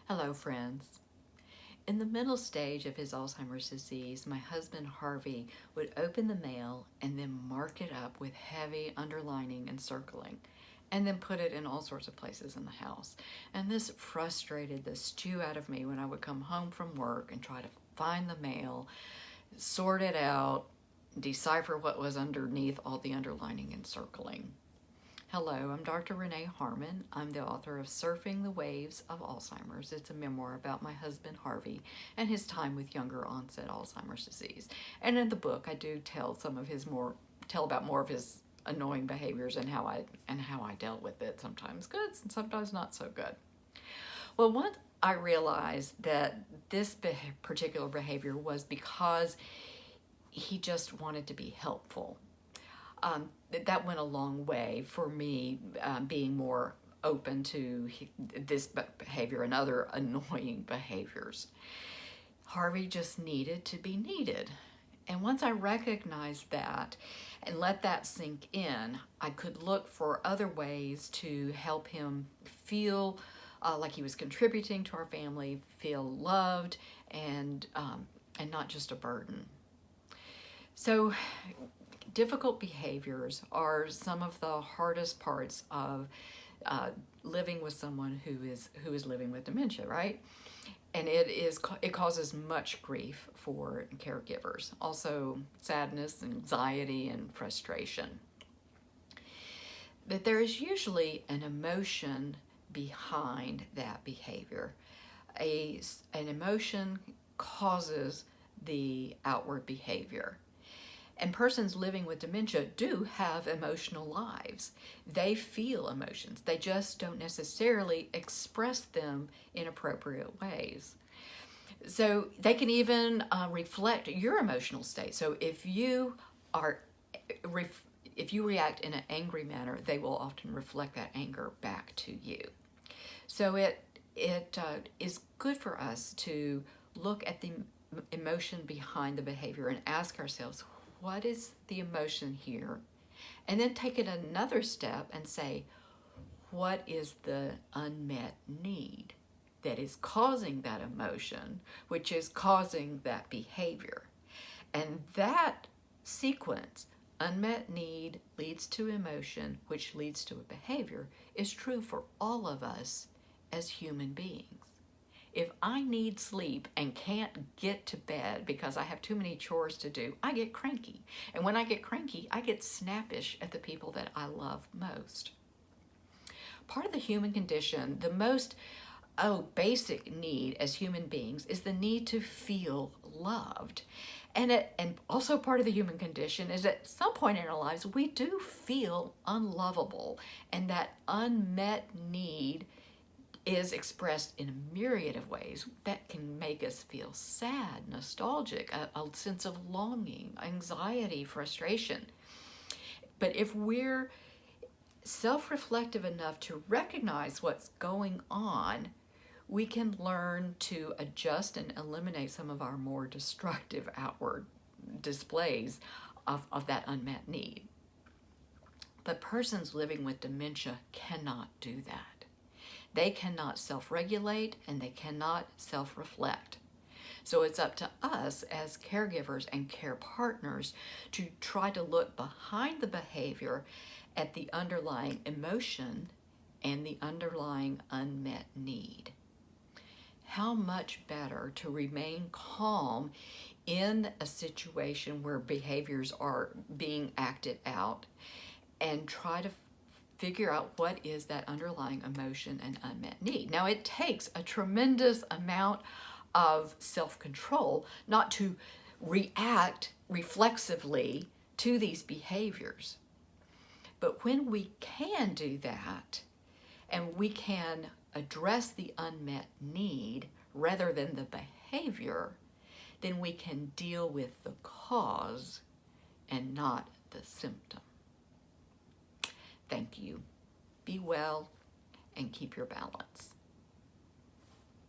Hello, friends. In the middle stage of his Alzheimer's disease, my husband Harvey would open the mail and then mark it up with heavy underlining and circling, and then put it in all sorts of places in the house. And this frustrated the stew out of me when I would come home from work and try to find the mail, sort it out, decipher what was underneath all the underlining and circling. Hello, I'm Dr. Renee Harmon. I'm the author of Surfing the Waves of Alzheimer's. It's a memoir about my husband Harvey and his time with younger onset Alzheimer's disease. And in the book, I do tell about more of his annoying behaviors and how I dealt with it. Sometimes good, and sometimes not so good. Well, once I realized that this particular behavior was because he just wanted to be helpful. That went a long way for me being more open to this behavior and other annoying behaviors. Harvey just needed to be needed. And once I recognized that and let that sink in, I could look for other ways to help him feel like he was contributing to our family, feel loved, and not just a burden. So difficult behaviors are some of the hardest parts of living with someone who is living with dementia, right? And it causes much grief for caregivers. Also sadness, anxiety, and frustration. But there is usually an emotion behind that behavior. An emotion causes the outward behavior. And persons living with dementia do have emotional lives. They feel emotions. They just don't necessarily express them in appropriate ways. So they can even reflect your emotional state. So if you react in an angry manner, they will often reflect that anger back to you. So it is good for us to look at the emotion behind the behavior and ask ourselves, what is the emotion here? And then take it another step and say, what is the unmet need that is causing that emotion, which is causing that behavior? And that sequence, unmet need leads to emotion, which leads to a behavior, is true for all of us as human beings. If I need sleep and can't get to bed because I have too many chores to do, I get cranky. And when I get cranky, I get snappish at the people that I love most. Part of the human condition, the most basic need as human beings, is the need to feel loved. And also part of the human condition is at some point in our lives, we do feel unlovable. And that unmet need is expressed in a myriad of ways that can make us feel sad, nostalgic, a sense of longing, anxiety, frustration. But if we're self-reflective enough to recognize what's going on, we can learn to adjust and eliminate some of our more destructive outward displays of that unmet need. But persons living with dementia cannot do that. They cannot self-regulate and they cannot self-reflect. So it's up to us as caregivers and care partners to try to look behind the behavior at the underlying emotion and the underlying unmet need. How much better to remain calm in a situation where behaviors are being acted out and try to figure out what is that underlying emotion and unmet need. Now, it takes a tremendous amount of self-control not to react reflexively to these behaviors. But when we can do that, and we can address the unmet need rather than the behavior, then we can deal with the cause and not the symptom. Thank you. Be well and keep your balance.